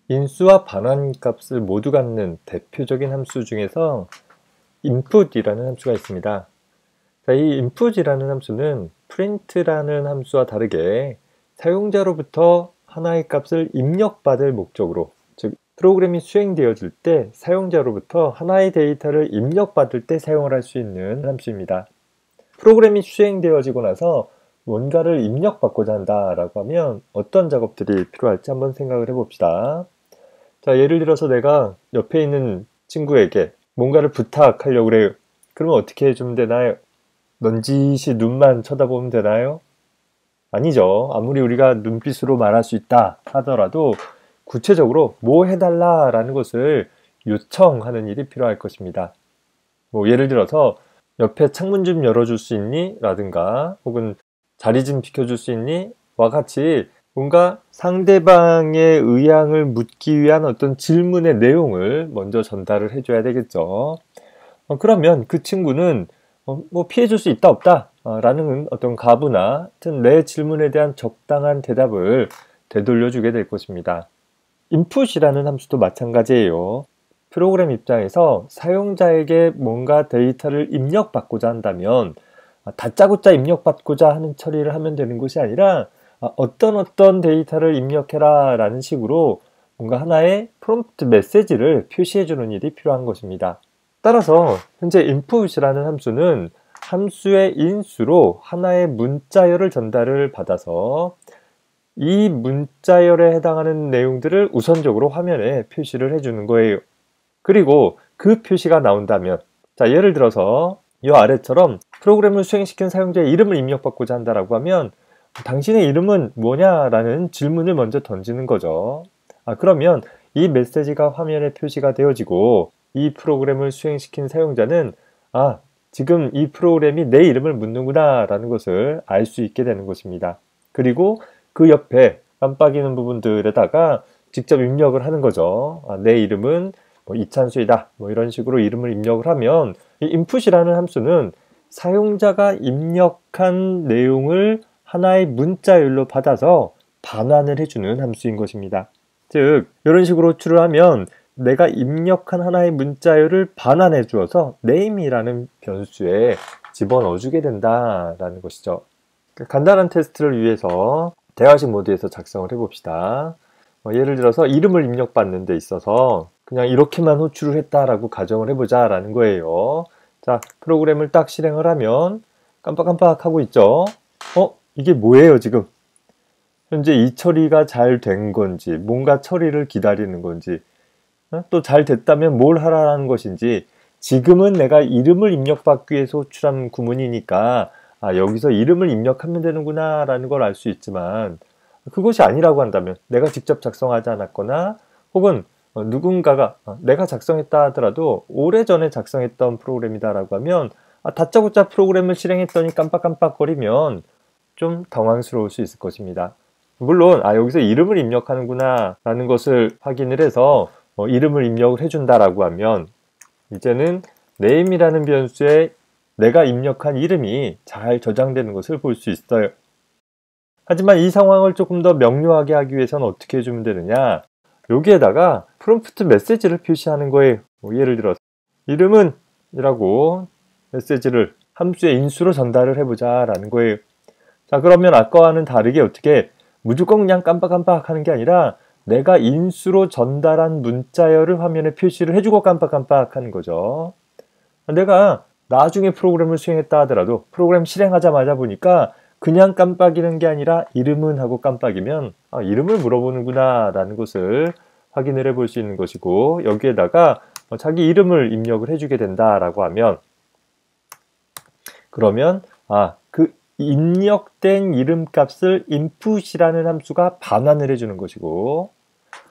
인수와 반환값을 모두 갖는 대표적인 함수 중에서 input이라는 함수가 있습니다. 자, 이 input이라는 함수는 print라는 함수와 다르게 사용자로부터 하나의 값을 입력받을 목적으로, 즉 프로그램이 수행되어질 때 사용자로부터 하나의 데이터를 입력받을 때 사용을 할 수 있는 함수입니다. 프로그램이 수행되어지고 나서 뭔가를 입력받고자 한다라고 하면 어떤 작업들이 필요할지 한번 생각을 해봅시다. 자, 예를 들어서 내가 옆에 있는 친구에게 뭔가를 부탁하려고 그래요. 그러면 어떻게 해주면 되나요? 넌지시 눈만 쳐다보면 되나요? 아니죠. 아무리 우리가 눈빛으로 말할 수 있다 하더라도 구체적으로 뭐 해달라라는 것을 요청하는 일이 필요할 것입니다. 뭐 예를 들어서 옆에 창문 좀 열어줄 수 있니? 라든가 혹은 자리 좀 비켜줄 수 있니? 와 같이 뭔가 상대방의 의향을 묻기 위한 어떤 질문의 내용을 먼저 전달을 해줘야 되겠죠. 그러면 그 친구는 뭐 피해줄 수 있다 없다 라는 어떤 가부나 하여튼 내 질문에 대한 적당한 대답을 되돌려주게 될 것입니다. input이라는 함수도 마찬가지예요. 프로그램 입장에서 사용자에게 뭔가 데이터를 입력받고자 한다면 다짜고짜 입력받고자 하는 처리를 하면 되는 것이 아니라 어떤 데이터를 입력해라 라는 식으로 뭔가 하나의 프롬프트 메시지를 표시해 주는 일이 필요한 것입니다. 따라서 현재 input이라는 함수는 함수의 인수로 하나의 문자열을 전달을 받아서 이 문자열에 해당하는 내용들을 우선적으로 화면에 표시를 해주는 거예요. 그리고 그 표시가 나온다면, 자, 예를 들어서 이 아래처럼 프로그램을 수행시킨 사용자의 이름을 입력받고자 한다라고 하면 당신의 이름은 뭐냐라는 질문을 먼저 던지는 거죠. 그러면 이 메시지가 화면에 표시가 되어지고 이 프로그램을 수행시킨 사용자는 지금 이 프로그램이 내 이름을 묻는구나 라는 것을 알 수 있게 되는 것입니다. 그리고 그 옆에 깜빡이는 부분들에다가 직접 입력을 하는 거죠. 내 이름은 뭐 이찬수이다 뭐 이런 식으로 이름을 입력을 하면 이 input이라는 함수는 사용자가 입력한 내용을 하나의 문자열로 받아서 반환을 해주는 함수인 것입니다. 즉 이런 식으로 호출을 하면 내가 입력한 하나의 문자열을 반환해 주어서 name이라는 변수에 집어넣어주게 된다라는 것이죠. 간단한 테스트를 위해서 대화식 모드에서 작성을 해봅시다. 예를 들어서 이름을 입력받는 데 있어서 그냥 이렇게만 호출을 했다라고 가정을 해보자 라는 거예요. 자, 프로그램을 딱 실행을 하면 깜빡깜빡 하고 있죠. 이게 뭐예요 지금? 현재 이 처리가 잘 된 건지 뭔가 처리를 기다리는 건지 또 잘 됐다면 뭘 하라는 것인지 지금은 내가 이름을 입력받기 위해서 호출한 구문이니까 여기서 이름을 입력하면 되는구나 라는 걸 알 수 있지만 그것이 아니라고 한다면 내가 직접 작성하지 않았거나 혹은 누군가가 내가 작성했다 하더라도 오래전에 작성했던 프로그램이다 라고 하면 다짜고짜 프로그램을 실행했더니 깜빡깜빡거리면 좀 당황스러울 수 있을 것입니다. 물론 여기서 이름을 입력하는구나 라는 것을 확인을 해서 이름을 입력을 해준다라고 하면 이제는 name이라는 변수에 내가 입력한 이름이 잘 저장되는 것을 볼 수 있어요. 하지만 이 상황을 조금 더 명료하게 하기 위해서는 어떻게 해주면 되느냐, 여기에다가 프롬프트 메시지를 표시하는 거예요. 예를 들어서 이름은 이라고 메시지를 함수의 인수로 전달을 해보자 라는 거예요. 자, 그러면 아까와는 다르게 어떻게 무조건 그냥 깜빡깜빡 하는 게 아니라 내가 인수로 전달한 문자열을 화면에 표시를 해주고 깜빡깜빡 하는 거죠. 내가 나중에 프로그램을 수행했다 하더라도 프로그램 실행하자마자 보니까 그냥 깜빡이는 게 아니라 이름은 하고 깜빡이면 이름을 물어보는구나 라는 것을 확인을 해볼 수 있는 것이고, 여기에다가 자기 이름을 입력을 해주게 된다라고 하면 그러면 그 입력된 이름값을 input이라는 함수가 반환을 해주는 것이고,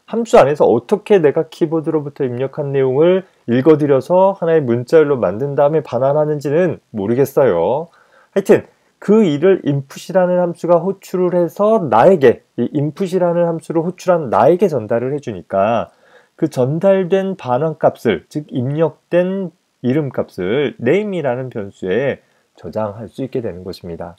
함수 안에서 어떻게 내가 키보드로부터 입력한 내용을 읽어들여서 하나의 문자열로 만든 다음에 반환하는지는 모르겠어요. 하여튼 그 일을 input이라는 함수가 호출을 해서 나에게, 이 input이라는 함수를 호출한 나에게 전달을 해주니까 그 전달된 반환값을, 즉 입력된 이름값을 name이라는 변수에 저장할 수 있게 되는 것입니다.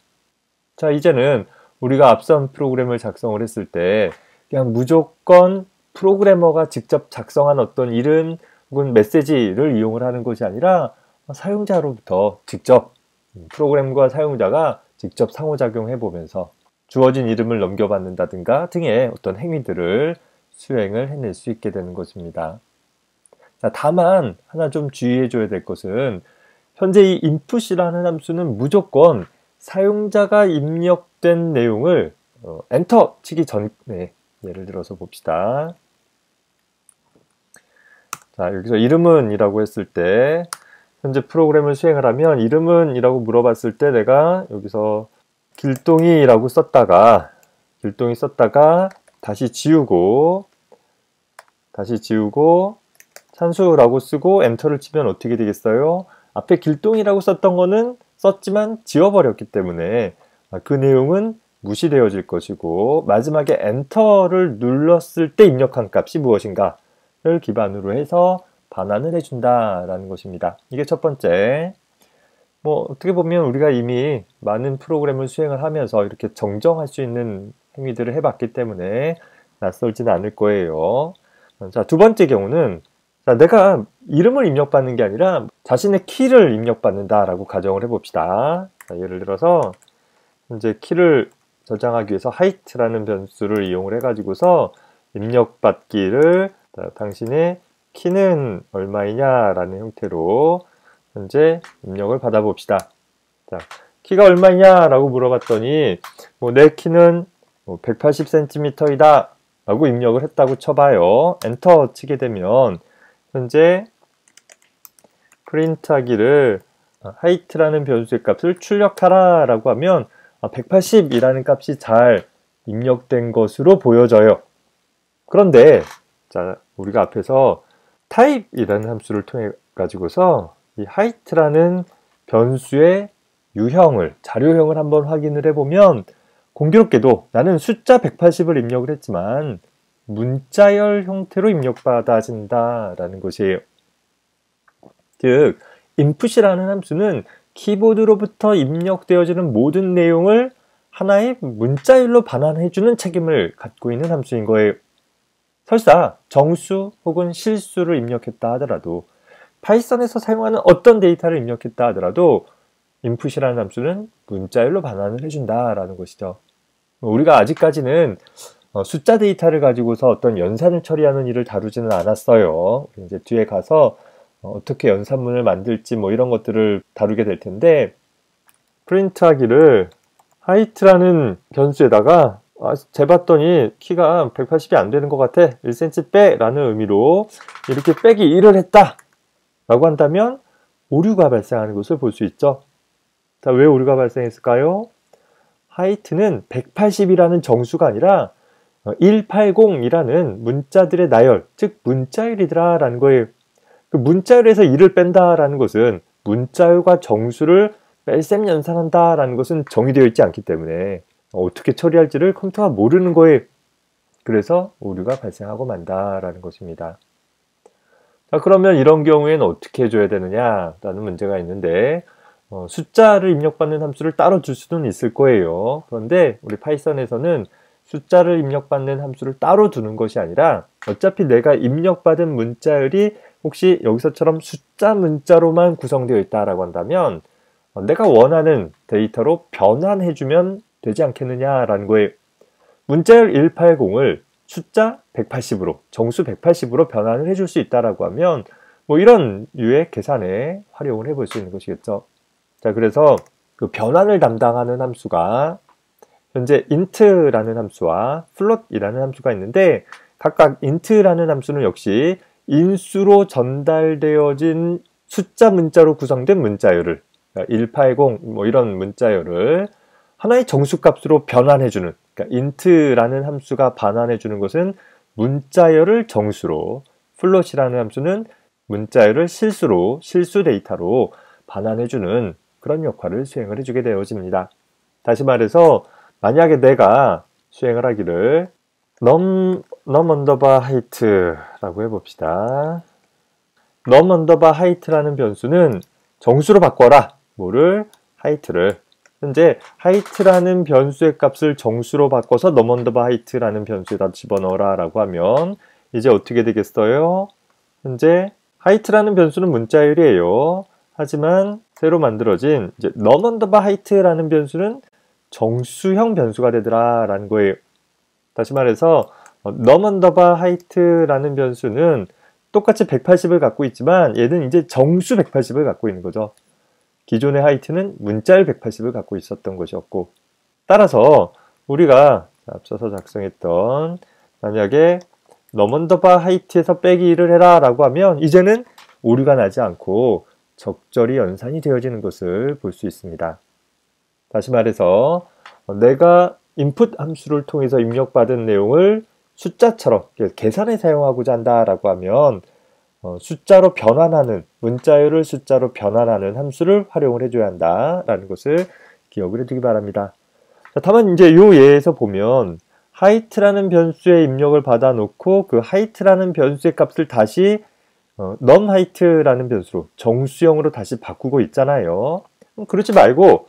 자, 이제는 우리가 앞선 프로그램을 작성을 했을 때 그냥 무조건 프로그래머가 직접 작성한 어떤 이름 혹은 메시지를 이용을 하는 것이 아니라 사용자로부터 직접 프로그램과 사용자가 직접 상호작용해 보면서 주어진 이름을 넘겨받는다든가 등의 어떤 행위들을 수행을 해낼 수 있게 되는 것입니다. 자, 다만 하나 좀 주의해 줘야 될 것은 현재 이 input이라는 함수는 무조건 사용자가 입력된 내용을 엔터 치기 전에 예를 들어서 봅시다. 자, 여기서 이름은 이라고 했을 때 현재 프로그램을 수행을 하면 이름은 이라고 물어봤을 때 내가 여기서 길동이라고 썼다가 다시 지우고 찬수라고 쓰고 엔터를 치면 어떻게 되겠어요? 앞에 길동이라고 썼던 거는 썼지만 지워버렸기 때문에 그 내용은 무시되어질 것이고 마지막에 엔터를 눌렀을 때 입력한 값이 무엇인가를 기반으로 해서 반환을 해준다라는 것입니다. 이게 첫 번째. 어떻게 보면 우리가 이미 많은 프로그램을 수행을 하면서 이렇게 정정할 수 있는 행위들을 해봤기 때문에 낯설지는 않을 거예요. 자, 두 번째 경우는 내가 이름을 입력받는 게 아니라 자신의 키를 입력받는다라고 가정을 해봅시다. 자, 예를 들어서 현재 키를 저장하기 위해서 height라는 변수를 이용을 해가지고서 입력받기를 당신의 키는 얼마이냐 라는 형태로 현재 입력을 받아봅시다. 자, 키가 얼마이냐 라고 물어봤더니 내 키는 180cm이다 라고 입력을 했다고 쳐봐요. 엔터 치게 되면 현재 프린트하기를 height라는 변수의 값을 출력하라 라고 하면 180이라는 값이 잘 입력된 것으로 보여져요. 그런데 자, 우리가 앞에서 type이라는 함수를 통해 가지고서 이 height라는 변수의 유형을, 자료형을 한번 확인을 해보면 공교롭게도 나는 숫자 180을 입력을 했지만 문자열 형태로 입력받아진다라는 것이에요. 즉, input이라는 함수는 키보드로부터 입력되어지는 모든 내용을 하나의 문자열로 반환해주는 책임을 갖고 있는 함수인 거예요. 설사 정수 혹은 실수를 입력했다 하더라도 파이썬에서 사용하는 어떤 데이터를 입력했다 하더라도 input이라는 함수는 문자열로 반환을 해준다라는 것이죠. 우리가 아직까지는 숫자 데이터를 가지고서 어떤 연산을 처리하는 일을 다루지는 않았어요. 이제 뒤에 가서 어떻게 연산문을 만들지 이런 것들을 다루게 될 텐데 프린트하기를 height라는 변수에다가 재봤더니 키가 180이 안 되는 것 같아 1cm 빼 라는 의미로 이렇게 빼기 1을 했다 라고 한다면 오류가 발생하는 것을 볼 수 있죠. 자, 왜 오류가 발생했을까요? height는 180이라는 정수가 아니라 180이라는 문자들의 나열, 즉 문자열이더라 라는 거예요. 그 문자열에서 1을 뺀다 라는 것은 문자열과 정수를 뺄셈 연산한다 라는 것은 정의되어 있지 않기 때문에 어떻게 처리할지를 컴퓨터가 모르는 거예요. 그래서 오류가 발생하고 만다라는 것입니다. 자, 그러면 이런 경우에는 어떻게 해줘야 되느냐라는 문제가 있는데 숫자를 입력받는 함수를 따로 줄 수는 있을 거예요. 그런데 우리 파이썬에서는 숫자를 입력받는 함수를 따로 두는 것이 아니라 어차피 내가 입력받은 문자열이 혹시 여기서처럼 숫자 문자로만 구성되어 있다라고 한다면 내가 원하는 데이터로 변환해주면 되지 않겠느냐라는 거예요. 문자열 180을 숫자 180으로, 정수 180으로 변환을 해줄 수 있다라고 하면 이런 유의 계산에 활용을 해볼 수 있는 것이겠죠. 자, 그래서 그 변환을 담당하는 함수가 현재 int라는 함수와 float이라는 함수가 있는데 각각 int라는 함수는 역시 인수로 전달되어진 숫자 문자로 구성된 문자열을 180 이런 문자열을 하나의 정수값으로 변환해주는 그러니까 int라는 함수가 반환해주는 것은 문자열을 정수로 float이라는 함수는 문자열을 실수로 실수 데이터로 반환해주는 그런 역할을 수행을 해주게 되어집니다. 다시 말해서 만약에 내가 수행을 하기를 num height라고 해봅시다. num height라는 변수는 정수로 바꿔라. 뭐를? height를. 현재 height라는 변수의 값을 정수로 바꿔서 num height라는 변수에다 집어넣어라 라고 하면 이제 어떻게 되겠어요? 현재 height라는 변수는 문자열이에요. 하지만 새로 만들어진 이제 num_height라는 변수는 정수형 변수가 되더라 라는 거예요. 다시 말해서 num_height라는 변수는 똑같이 180을 갖고 있지만 얘는 이제 정수 180을 갖고 있는 거죠. 기존의 height는 문자열 180을 갖고 있었던 것이었고, 따라서 우리가 앞서서 작성했던 만약에 num_height에서 빼기 1을 해라 라고 하면 이제는 오류가 나지 않고 적절히 연산이 되어지는 것을 볼 수 있습니다. 다시 말해서 내가 input 함수를 통해서 입력받은 내용을 숫자처럼 계산에 사용하고자 한다라고 하면 숫자로 변환하는, 문자열을 숫자로 변환하는 함수를 활용을 해줘야 한다라는 것을 기억을 해두기 바랍니다. 자, 다만 이제 이 예에서 보면 height라는 변수의 입력을 받아놓고 그 height라는 변수의 값을 다시 num_height라는 변수로 정수형으로 다시 바꾸고 있잖아요. 그렇지 말고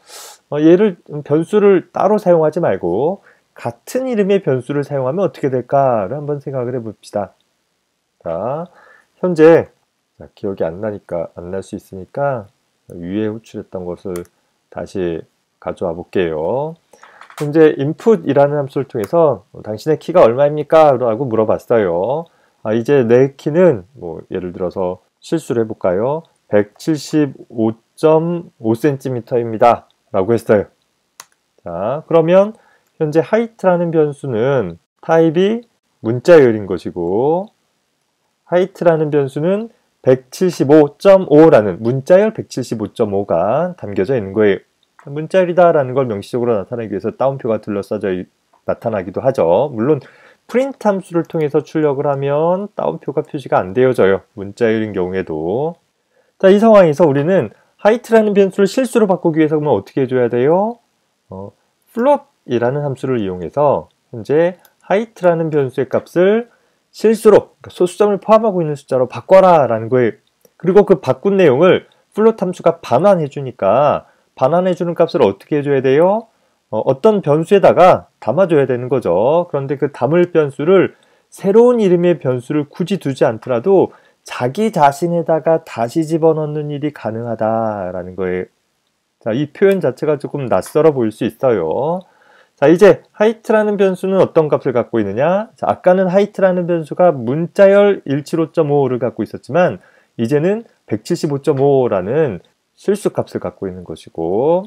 얘를 변수를 따로 사용하지 말고 같은 이름의 변수를 사용하면 어떻게 될까를 한번 생각을 해봅시다. 자, 현재 기억이 안 나니까 안 날 수 있으니까 위에 호출했던 것을 다시 가져와 볼게요. 현재 input이라는 함수를 통해서 당신의 키가 얼마입니까? 라고 물어봤어요. 이제 내 키는 예를 들어서 실수를 해볼까요? 175.5cm입니다. 라고 했어요. 자, 그러면 현재 height라는 변수는 타입이 문자열인 것이고 height라는 변수는 175.5라는 문자열 175.5가 담겨져 있는 거예요. 문자열이다 라는 걸 명시적으로 나타내기 위해서 따옴표가 둘러싸져 나타나기도 하죠. 물론 프린트 함수를 통해서 출력을 하면 따옴표가 표시가 안 되어져요. 문자열인 경우에도. 자, 이 상황에서 우리는 height라는 변수를 실수로 바꾸기 위해서 그러면 어떻게 해줘야 돼요? float이라는 함수를 이용해서 현재 height라는 변수의 값을 실수로, 그러니까 소수점을 포함하고 있는 숫자로 바꿔라 라는 거예요. 그리고 그 바꾼 내용을 float 함수가 반환해 주니까 반환해 주는 값을 어떻게 해줘야 돼요? 어떤 변수에다가 담아줘야 되는 거죠. 그런데 그 담을 변수를 새로운 이름의 변수를 굳이 두지 않더라도 자기 자신에다가 다시 집어넣는 일이 가능하다라는 거예요. 자, 이 표현 자체가 조금 낯설어 보일 수 있어요. 자, 이제 height라는 변수는 어떤 값을 갖고 있느냐? 자, 아까는 height라는 변수가 문자열 175.5를 갖고 있었지만 이제는 175.5라는 실수 값을 갖고 있는 것이고,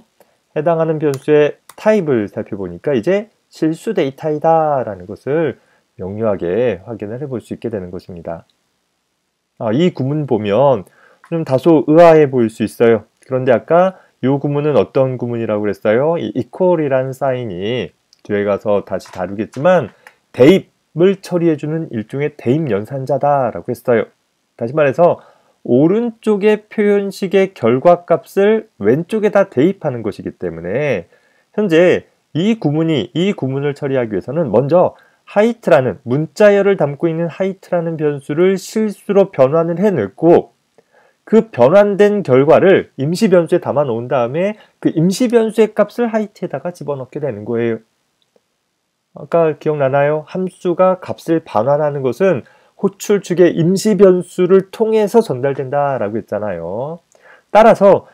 해당하는 변수의 타입을 살펴보니까 이제 실수 데이터이다 라는 것을 명료하게 확인을 해볼 수 있게 되는 것입니다. 이 구문 보면 좀 다소 의아해 보일 수 있어요. 그런데 아까 이 구문은 어떤 구문이라고 그랬어요? 이 equal이라는 사인이 뒤에 가서 다시 다루겠지만 대입을 처리해주는 일종의 대입 연산자다 라고 했어요. 다시 말해서 오른쪽의 표현식의 결과값을 왼쪽에다 대입하는 것이기 때문에 현재 이 구문을 처리하기 위해서는 먼저 height라는 문자열을 담고 있는 height라는 변수를 실수로 변환을 해냈고 그 변환된 결과를 임시 변수에 담아 놓은 다음에 그 임시 변수의 값을 height에다가 집어넣게 되는 거예요. 아까 기억나나요? 함수가 값을 반환하는 것은 호출 측의 임시 변수를 통해서 전달된다라고 했잖아요. 따라서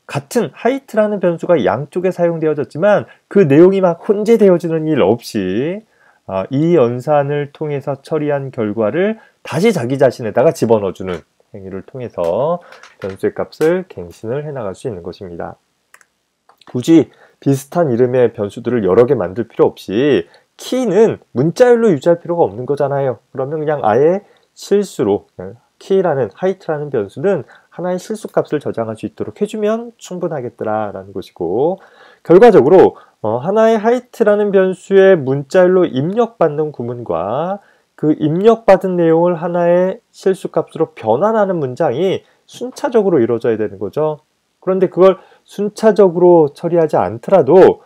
같은 height라는 변수가 양쪽에 사용되어졌지만 그 내용이 막 혼재되어지는 일 없이 이 연산을 통해서 처리한 결과를 다시 자기 자신에다가 집어넣어주는 행위를 통해서 변수의 값을 갱신을 해나갈 수 있는 것입니다. 굳이 비슷한 이름의 변수들을 여러 개 만들 필요 없이 키는 문자열로 유지할 필요가 없는 거잖아요. 그러면 그냥 아예 실수로 키라는 height라는 변수는 하나의 실수값을 저장할 수 있도록 해주면 충분하겠더라라는 것이고, 결과적으로 하나의 height라는 변수의 문자열로 입력받는 구문과 그 입력받은 내용을 하나의 실수값으로 변환하는 문장이 순차적으로 이루어져야 되는 거죠. 그런데 그걸 순차적으로 처리하지 않더라도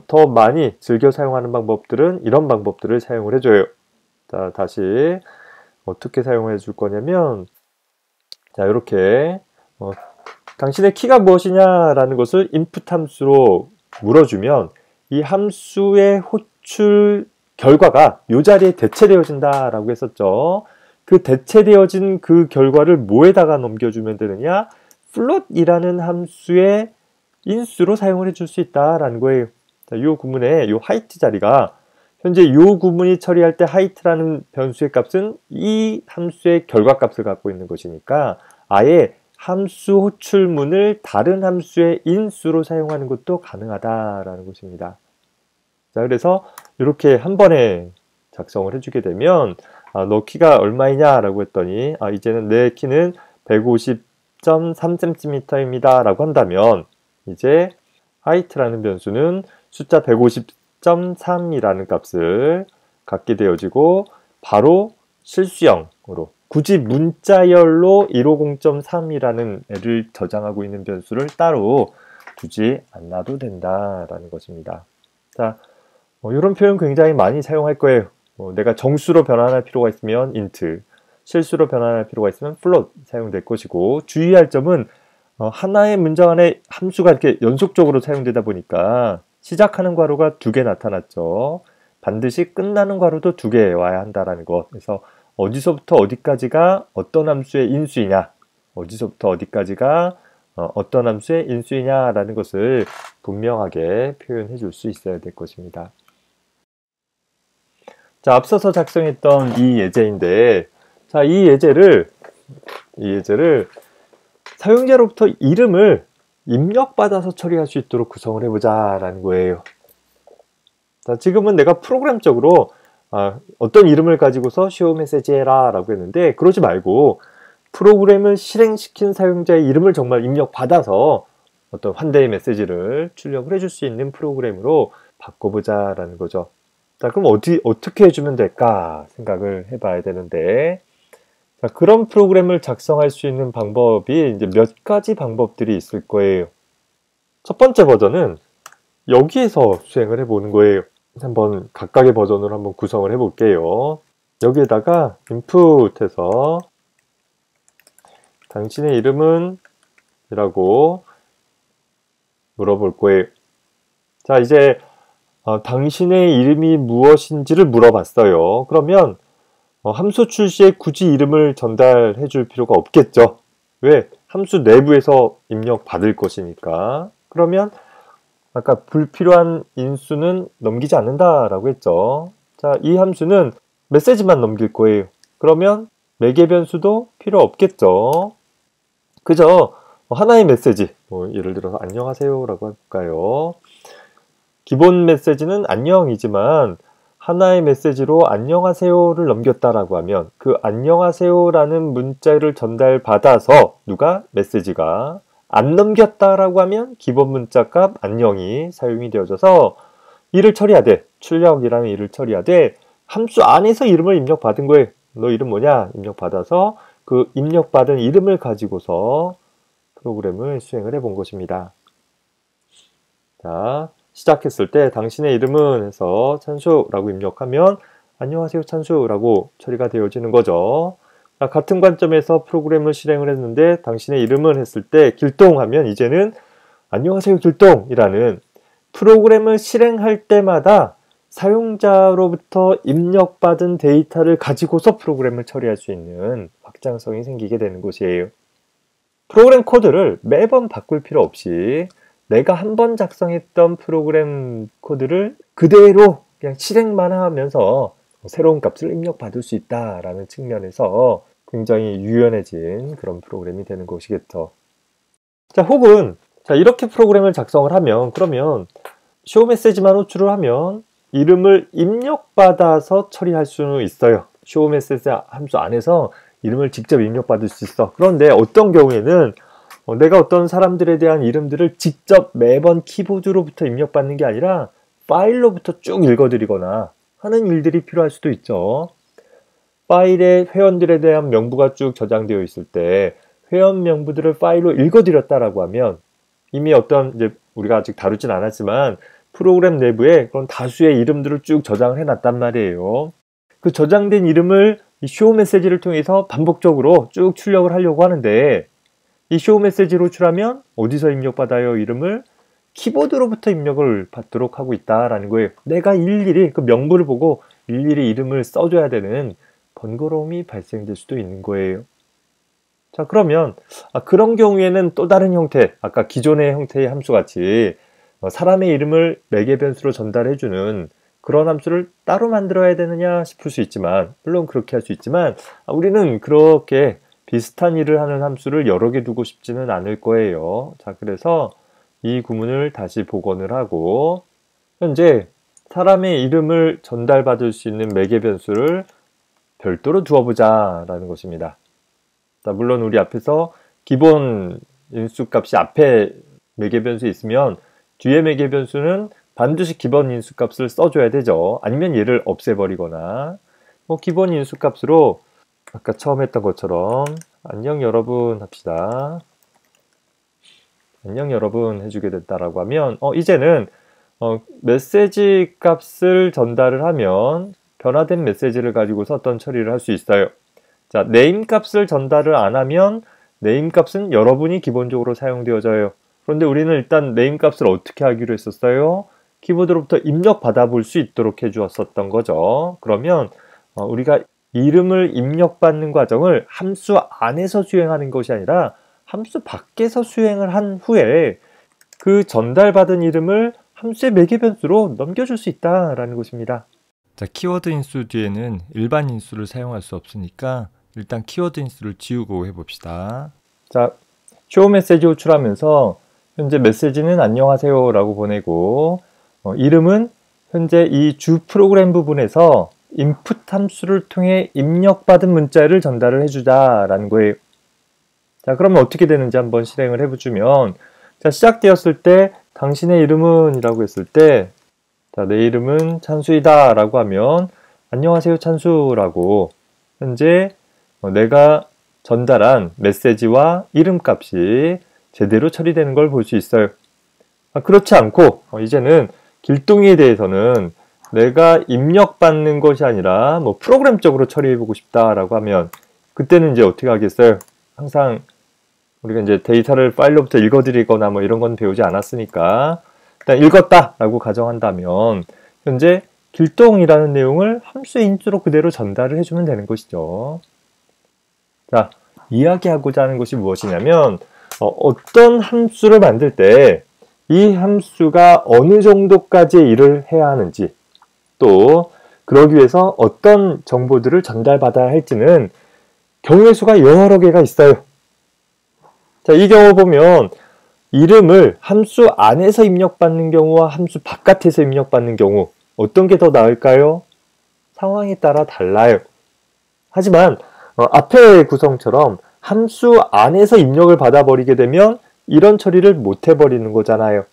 더 많이 즐겨 사용하는 방법들은 이런 방법들을 사용을 해줘요. 자, 다시 어떻게 사용해 줄 거냐면, 자, 이렇게 당신의 키가 무엇이냐라는 것을 input 함수로 물어주면 이 함수의 호출 결과가 이 자리에 대체되어진다라고 했었죠. 그 대체되어진 그 결과를 뭐에다가 넘겨주면 되느냐? float이라는 함수의 인수로 사용을 해줄 수 있다라는 거예요. 자, 이 구문에 이 height 자리가 현재 이 구문이 처리할 때 height라는 변수의 값은 이 함수의 결과값을 갖고 있는 것이니까 아예 함수 호출문을 다른 함수의 인수로 사용하는 것도 가능하다라는 것입니다. 자, 그래서 이렇게 한 번에 작성을 해주게 되면 너 키가 얼마이냐 라고 했더니 이제는 내 키는 150.3cm입니다 라고 한다면 이제 height라는 변수는 숫자 150.3이라는 값을 갖게 되어지고 바로 실수형으로 굳이 문자열로 150.3이라는 애를 저장하고 있는 변수를 따로 두지 않아도 된다라는 것입니다. 자, 이런 표현 굉장히 많이 사용할 거예요. 내가 정수로 변환할 필요가 있으면 int, 실수로 변환할 필요가 있으면 float 사용될 것이고 주의할 점은 하나의 문장 안에 함수가 이렇게 연속적으로 사용되다 보니까 시작하는 괄호가 2개 나타났죠. 반드시 끝나는 괄호도 2개 와야 한다는 것. 그래서 어디서부터 어디까지가 어떤 함수의 인수이냐, 어디서부터 어디까지가 어떤 함수의 인수이냐라는 것을 분명하게 표현해 줄 수 있어야 될 것입니다. 자, 앞서서 작성했던 이 예제인데, 자, 이 예제를 사용자로부터 이름을 입력받아서 처리할 수 있도록 구성을 해보자 라는 거예요. 자, 지금은 내가 프로그램적으로 어떤 이름을 가지고서 show 메시지 해라 라고 했는데 그러지 말고 프로그램을 실행시킨 사용자의 이름을 정말 입력받아서 어떤 환대의 메시지를 출력을 해줄 수 있는 프로그램으로 바꿔보자 라는 거죠. 자, 그럼 어떻게 해주면 될까 생각을 해봐야 되는데, 자, 그런 프로그램을 작성할 수 있는 방법이 이제 몇 가지 방법들이 있을 거예요. 첫 번째 버전은 여기에서 수행을 해보는 거예요. 한번 각각의 버전으로 한번 구성을 해볼게요. 여기에다가 input에서 당신의 이름은? 이라고 물어볼 거예요. 자, 이제 당신의 이름이 무엇인지를 물어봤어요. 그러면 함수 출시에 굳이 이름을 전달해 줄 필요가 없겠죠. 왜? 함수 내부에서 입력 받을 것이니까. 그러면 아까 불필요한 인수는 넘기지 않는다라고 했죠. 자, 이 함수는 메시지만 넘길 거예요. 그러면 매개 변수도 필요 없겠죠. 그저 하나의 메시지, 예를 들어서 안녕하세요라고 할까요? 기본 메시지는 안녕이지만 하나의 메시지로 안녕하세요를 넘겼다라고 하면 그 안녕하세요라는 문자를 전달받아서 누가? 메시지가 안 넘겼다라고 하면 기본 문자값 안녕이 사용이 되어져서 일을 처리하되 출력이라는 일을 처리하되 함수 안에서 이름을 입력받은 거예요. 너 이름 뭐냐? 입력받아서 그 입력받은 이름을 가지고서 프로그램을 수행을 해본 것입니다. 자, 시작했을 때 당신의 이름은 해서 찬수라고 입력하면 안녕하세요 찬수라고 처리가 되어지는 거죠. 자, 같은 관점에서 프로그램을 실행을 했는데 당신의 이름은 했을 때 길동하면 이제는 안녕하세요 길동이라는 프로그램을 실행할 때마다 사용자로부터 입력받은 데이터를 가지고서 프로그램을 처리할 수 있는 확장성이 생기게 되는 것이에요. 프로그램 코드를 매번 바꿀 필요 없이 내가 한 번 작성했던 프로그램 코드를 그대로 그냥 실행만 하면서 새로운 값을 입력받을 수 있다라는 측면에서 굉장히 유연해진 그런 프로그램이 되는 것이겠죠. 자, 혹은 이렇게 프로그램을 작성을 하면 그러면 show 메시지만 호출을 하면 이름을 입력받아서 처리할 수는 있어요. show 메시지 함수 안에서 이름을 직접 입력받을 수 있어. 그런데 어떤 경우에는 내가 어떤 사람들에 대한 이름들을 직접 매번 키보드로부터 입력받는 게 아니라 파일로부터 쭉 읽어드리거나 하는 일들이 필요할 수도 있죠. 파일에 회원들에 대한 명부가 쭉 저장되어 있을 때 회원 명부들을 파일로 읽어드렸다라고 하면 이미 어떤 이제 우리가 아직 다루진 않았지만 프로그램 내부에 그런 다수의 이름들을 쭉 저장을 해놨단 말이에요. 그 저장된 이름을 이 show 메시지를 통해서 반복적으로 쭉 출력을 하려고 하는데 이 show 메시지로 출하면 어디서 입력받아요? 이름을 키보드로부터 입력을 받도록 하고 있다라는 거예요. 내가 일일이 그 명부를 보고 일일이 이름을 써줘야 되는 번거로움이 발생될 수도 있는 거예요. 자, 그러면 그런 경우에는 또 다른 형태, 아까 기존의 형태의 함수같이 사람의 이름을 매개 변수로 전달해주는 그런 함수를 따로 만들어야 되느냐 싶을 수 있지만, 물론 그렇게 할 수 있지만 우리는 그렇게 비슷한 일을 하는 함수를 여러 개 두고 싶지는 않을 거예요. 자, 그래서 이 구문을 다시 복원을 하고 현재 사람의 이름을 전달받을 수 있는 매개 변수를 별도로 두어보자 라는 것입니다. 자, 물론 우리 앞에서 기본 인수값이 앞에 매개 변수에 있으면 뒤에 매개 변수는 반드시 기본 인수값을 써줘야 되죠. 아니면 얘를 없애버리거나 기본 인수값으로 아까 처음 했던 것처럼 안녕 여러분 합시다. 안녕 여러분 해주게 됐다라고 하면 이제는 메시지 값을 전달을 하면 변화된 메시지를 가지고서 어떤 처리를 할 수 있어요. 자, 네임 값을 전달을 안 하면 네임 값은 여러분이 기본적으로 사용되어져요. 그런데 우리는 일단 네임 값을 어떻게 하기로 했었어요? 키보드로부터 입력 받아볼 수 있도록 해주었었던 거죠. 그러면 우리가 이름을 입력받는 과정을 함수 안에서 수행하는 것이 아니라 함수 밖에서 수행을 한 후에 그 전달받은 이름을 함수의 매개 변수로 넘겨줄 수 있다라는 것입니다. 자, 키워드 인수 뒤에는 일반 인수를 사용할 수 없으니까 일단 키워드 인수를 지우고 해봅시다. 자, show 메시지 호출하면서 현재 메시지는 안녕하세요 라고 보내고 이름은 현재 이 주 프로그램 부분에서 input 함수를 통해 입력받은 문자를 전달을 해주자라는 거예요. 자, 그러면 어떻게 되는지 한번 실행을 해보주면, 자, 시작되었을 때 당신의 이름은 이라고 했을 때, 자, 내 이름은 찬수이다 라고 하면 안녕하세요 찬수라고 현재 내가 전달한 메시지와 이름값이 제대로 처리되는 걸 볼 수 있어요. 그렇지 않고 이제는 길동이에 대해서는 내가 입력받는 것이 아니라 프로그램적으로 처리해보고 싶다라고 하면 그때는 이제 어떻게 하겠어요? 항상 우리가 이제 데이터를 파일로부터 읽어드리거나 이런 건 배우지 않았으니까 일단 읽었다라고 가정한다면 현재 길동이라는 내용을 함수의 인수로 그대로 전달을 해주면 되는 것이죠. 자, 이야기하고자 하는 것이 무엇이냐면 어떤 함수를 만들 때 이 함수가 어느 정도까지의 일을 해야 하는지 또 그러기 위해서 어떤 정보들을 전달받아야 할지는 경우의 수가 여러 개가 있어요. 자, 이 경우 보면 이름을 함수 안에서 입력받는 경우와 함수 바깥에서 입력받는 경우 어떤 게 더 나을까요? 상황에 따라 달라요. 하지만 앞의 구성처럼 함수 안에서 입력을 받아버리게 되면 이런 처리를 못 해버리는 거잖아요.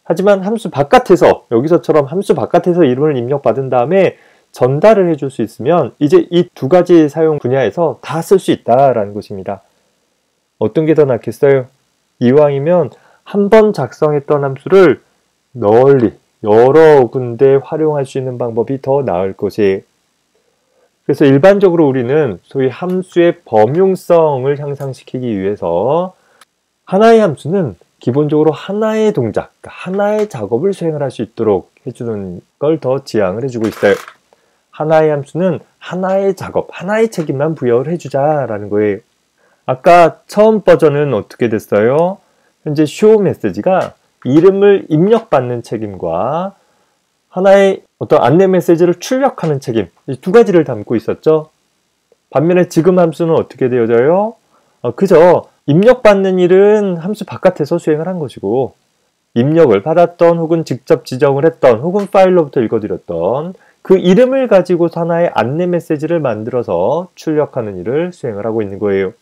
하지만 함수 바깥에서 여기서처럼 함수 바깥에서 이름을 입력받은 다음에 전달을 해줄 수 있으면 이제 이 두 가지 사용 분야에서 다 쓸 수 있다라는 것입니다. 어떤 게 더 낫겠어요? 이왕이면 한 번 작성했던 함수를 널리 여러 군데 활용할 수 있는 방법이 더 나을 것이에요. 그래서 일반적으로 우리는 소위 함수의 범용성을 향상시키기 위해서 하나의 함수는 기본적으로 하나의 동작, 하나의 작업을 수행을 할 수 있도록 해주는 걸 더 지향을 해주고 있어요. 하나의 함수는 하나의 작업, 하나의 책임만 부여를 해주자라는 거예요. 아까 처음 버전은 어떻게 됐어요? 현재 show 메시지가 이름을 입력받는 책임과 하나의 어떤 안내 메시지를 출력하는 책임, 이 두 가지를 담고 있었죠. 반면에 지금 함수는 어떻게 되어져요? 그저 입력받는 일은 함수 바깥에서 수행을 한 것이고 입력을 받았던 혹은 직접 지정을 했던 혹은 파일로부터 읽어드렸던 그 이름을 가지고 하나의 안내 메시지를 만들어서 출력하는 일을 수행을 하고 있는 거예요.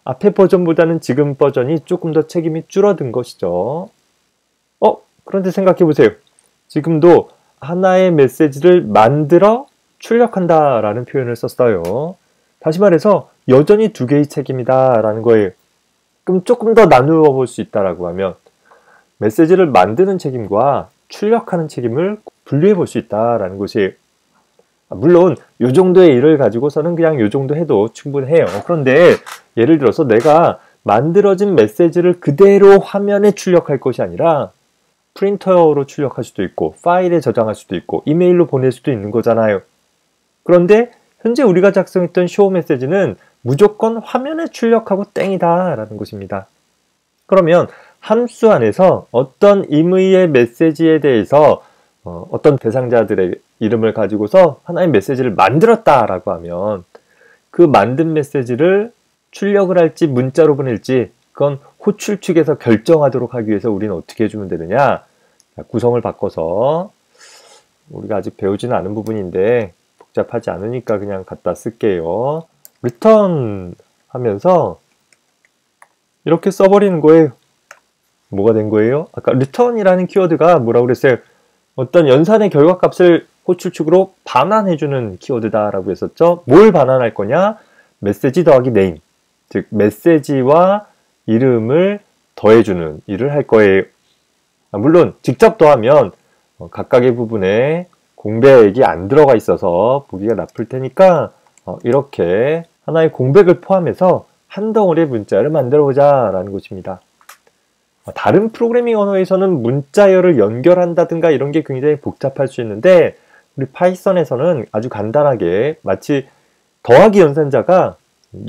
앞의 버전보다는 지금 버전이 조금 더 책임이 줄어든 것이죠. 그런데 생각해 보세요. 지금도 하나의 메시지를 만들어 출력한다 라는 표현을 썼어요. 다시 말해서 여전히 두 개의 책임이다 라는 거예요. 그럼 조금 더 나누어 볼 수 있다라고 하면 메시지를 만드는 책임과 출력하는 책임을 분리해 볼 수 있다라는 것이에요. 물론 이 정도의 일을 가지고서는 그냥 이 정도 해도 충분해요. 그런데 예를 들어서 내가 만들어진 메시지를 그대로 화면에 출력할 것이 아니라 프린터로 출력할 수도 있고 파일에 저장할 수도 있고 이메일로 보낼 수도 있는 거잖아요. 그런데 현재 우리가 작성했던 show 메시지는 무조건 화면에 출력하고 땡이다 라는 것입니다. 그러면 함수 안에서 어떤 임의의 메시지에 대해서 어떤 대상자들의 이름을 가지고서 하나의 메시지를 만들었다 라고 하면 그 만든 메시지를 출력을 할지 문자로 보낼지 그건 호출 측에서 결정하도록 하기 위해서 우리는 어떻게 해주면 되느냐. 구성을 바꿔서 우리가 아직 배우지는 않은 부분인데 복잡하지 않으니까 그냥 갖다 쓸게요. return 하면서 이렇게 써버리는 거예요. 뭐가 된 거예요? 아까 return이라는 키워드가 뭐라고 그랬어요? 어떤 연산의 결과값을 호출 측으로 반환해주는 키워드다 라고 했었죠. 뭘 반환할 거냐? 메시지 더하기 name, 즉 메시지와 이름을 더해주는 일을 할 거예요. 물론 직접 더하면 각각의 부분에 공백이 안 들어가 있어서 보기가 나쁠 테니까 이렇게 하나의 공백을 포함해서 한 덩어리의 문자열을 만들어 보자 라는 것입니다. 다른 프로그래밍 언어에서는 문자열을 연결한다든가 이런 게 굉장히 복잡할 수 있는데 우리 파이썬에서는 아주 간단하게 마치 더하기 연산자가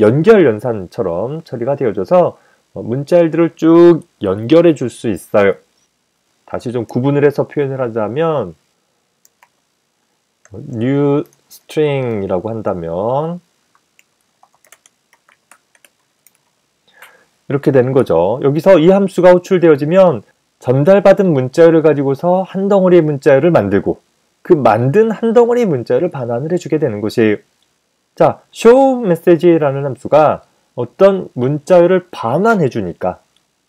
연결 연산처럼 처리가 되어져서 문자열들을 쭉 연결해 줄 수 있어요. 다시 좀 구분을 해서 표현을 하자면 new string이라고 한다면 이렇게 되는 거죠. 여기서 이 함수가 호출되어지면 전달받은 문자열을 가지고서 한 덩어리의 문자열을 만들고 그 만든 한 덩어리의 문자열을 반환을 해주게 되는 것이에요. 자, show message라는 함수가 어떤 문자열을 반환해 주니까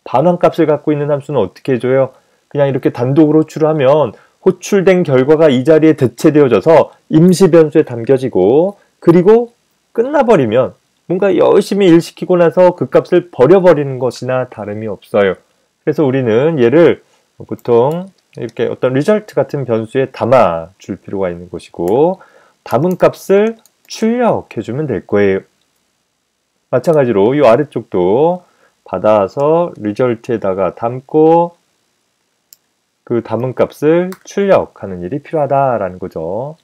반환값을 갖고 있는 함수는 어떻게 해줘요? 그냥 이렇게 단독으로 호출을 하면 호출된 결과가 이 자리에 대체되어져서 임시 변수에 담겨지고 그리고 끝나버리면 뭔가 열심히 일시키고 나서 그 값을 버려버리는 것이나 다름이 없어요. 그래서 우리는 얘를 보통 이렇게 어떤 result 같은 변수에 담아 줄 필요가 있는 것이고 담은 값을 출력해주면 될 거예요. 마찬가지로 이 아래쪽도 받아서 result에다가 담고 그 담은 값을 출력하는 일이 필요하다라는 거죠.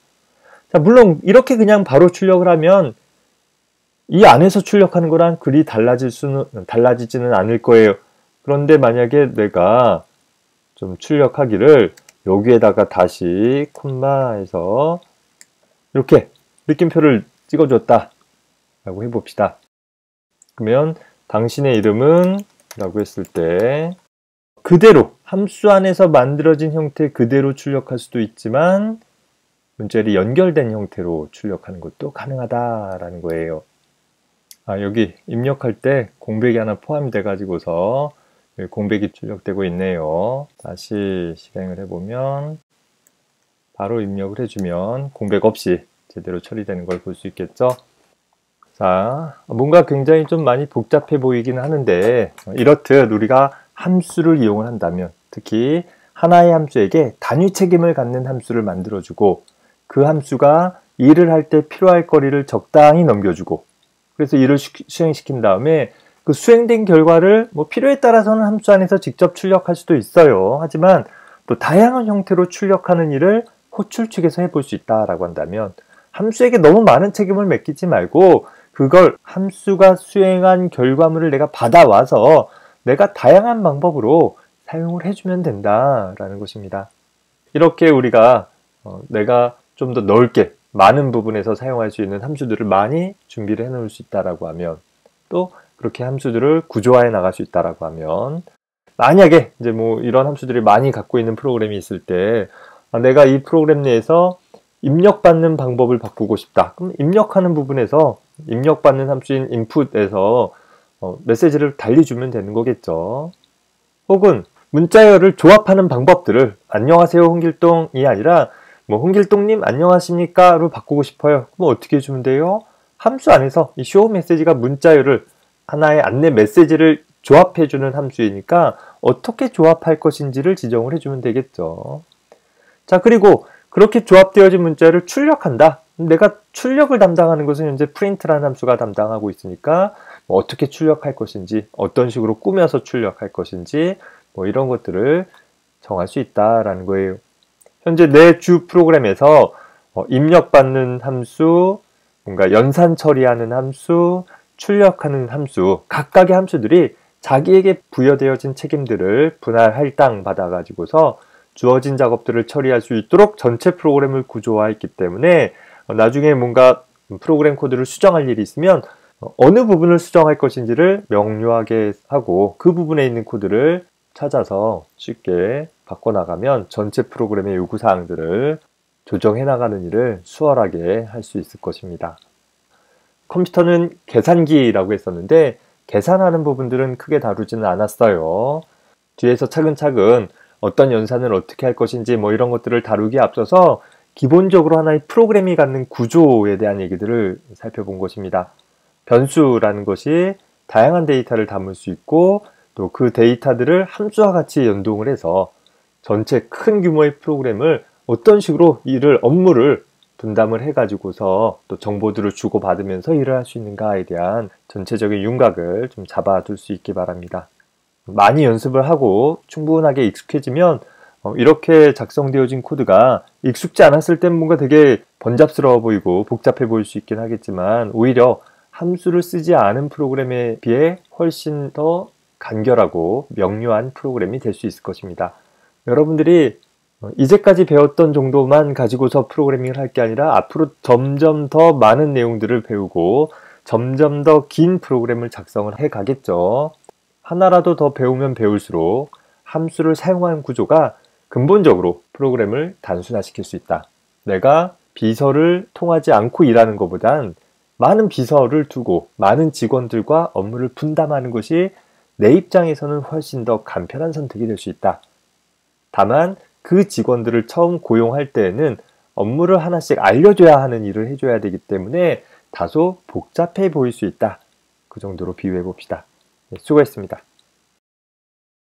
자, 물론 이렇게 그냥 바로 출력을 하면 이 안에서 출력하는 거랑 그리 달라지지는 않을 거예요. 그런데 만약에 내가 좀 출력하기를 여기에다가 다시 콤마해서 이렇게 느낌표를 찍어줬다 라고 해봅시다. 그러면 당신의 이름은 라고 했을 때 그대로 함수 안에서 만들어진 형태 그대로 출력할 수도 있지만 문자열이 연결된 형태로 출력하는 것도 가능하다라는 거예요. 여기 입력할 때 공백이 하나 포함이 돼 가지고서 공백이 출력되고 있네요. 다시 실행을 해보면 바로 입력을 해주면 공백 없이 제대로 처리되는 걸 볼 수 있겠죠. 자, 뭔가 굉장히 좀 많이 복잡해 보이긴 하는데 이렇듯 우리가 함수를 이용을 한다면 특히 하나의 함수에게 단위 책임을 갖는 함수를 만들어주고 그 함수가 일을 할 때 필요할 거리를 적당히 넘겨주고 그래서 일을 수행시킨 다음에 그 수행된 결과를 필요에 따라서는 함수 안에서 직접 출력할 수도 있어요. 하지만 또 다양한 형태로 출력하는 일을 호출 측에서 해볼 수 있다라고 한다면 함수에게 너무 많은 책임을 맡기지 말고 그걸 함수가 수행한 결과물을 내가 받아와서 내가 다양한 방법으로 사용을 해주면 된다라는 것입니다. 이렇게 우리가 내가 좀 더 넓게 많은 부분에서 사용할 수 있는 함수들을 많이 준비를 해 놓을 수 있다라고 하면 또 그렇게 함수들을 구조화해 나갈 수 있다라고 하면 만약에 이제 이런 함수들이 많이 갖고 있는 프로그램이 있을 때 내가 이 프로그램 내에서 입력받는 방법을 바꾸고 싶다. 그럼 입력하는 부분에서 입력받는 함수인 input에서 메시지를 달리주면 되는 거겠죠. 혹은 문자열을 조합하는 방법들을 안녕하세요 홍길동이 아니라 홍길동님 안녕하십니까로 바꾸고 싶어요. 그럼 어떻게 해주면 돼요? 함수 안에서 이 show 메시지가 문자열을 하나의 안내 메시지를 조합해주는 함수이니까 어떻게 조합할 것인지를 지정을 해주면 되겠죠. 자, 그리고 그렇게 조합되어진 문자열을 출력한다. 내가 출력을 담당하는 것은 현재 print라는 함수가 담당하고 있으니까 어떻게 출력할 것인지, 어떤 식으로 꾸며서 출력할 것인지 이런 것들을 정할 수 있다라는 거예요. 현재 내 주 프로그램에서 입력받는 함수, 뭔가 연산 처리하는 함수, 출력하는 함수, 각각의 함수들이 자기에게 부여되어진 책임들을 분할 할당 받아가지고서 주어진 작업들을 처리할 수 있도록 전체 프로그램을 구조화했기 때문에 나중에 뭔가 프로그램 코드를 수정할 일이 있으면 어느 부분을 수정할 것인지를 명료하게 하고 그 부분에 있는 코드를 찾아서 쉽게 바꿔나가면 전체 프로그램의 요구사항들을 조정해 나가는 일을 수월하게 할 수 있을 것입니다. 컴퓨터는 계산기라고 했었는데 계산하는 부분들은 크게 다루지는 않았어요. 뒤에서 차근차근 어떤 연산을 어떻게 할 것인지 이런 것들을 다루기에 앞서서 기본적으로 하나의 프로그램이 갖는 구조에 대한 얘기들을 살펴본 것입니다. 변수라는 것이 다양한 데이터를 담을 수 있고 또 그 데이터들을 함수와 같이 연동을 해서 전체 큰 규모의 프로그램을 어떤 식으로 업무를 분담을 해가지고서 또 정보들을 주고받으면서 일을 할 수 있는가에 대한 전체적인 윤곽을 좀 잡아둘 수 있기 바랍니다. 많이 연습을 하고 충분하게 익숙해지면 이렇게 작성되어진 코드가 익숙지 않았을 땐 뭔가 되게 번잡스러워 보이고 복잡해 보일 수 있긴 하겠지만 오히려 함수를 쓰지 않은 프로그램에 비해 훨씬 더 간결하고 명료한 프로그램이 될 수 있을 것입니다. 여러분들이 이제까지 배웠던 정도만 가지고서 프로그래밍을 할 게 아니라 앞으로 점점 더 많은 내용들을 배우고 점점 더 긴 프로그램을 작성을 해 가겠죠. 하나라도 더 배우면 배울수록 함수를 사용하는 구조가 근본적으로 프로그램을 단순화시킬 수 있다. 내가 비서를 통하지 않고 일하는 것보단 많은 비서를 두고 많은 직원들과 업무를 분담하는 것이 내 입장에서는 훨씬 더 간편한 선택이 될 수 있다. 다만 그 직원들을 처음 고용할 때에는 업무를 하나씩 알려줘야 하는 일을 해줘야 되기 때문에 다소 복잡해 보일 수 있다. 그 정도로 비유해 봅시다. 수고했습니다.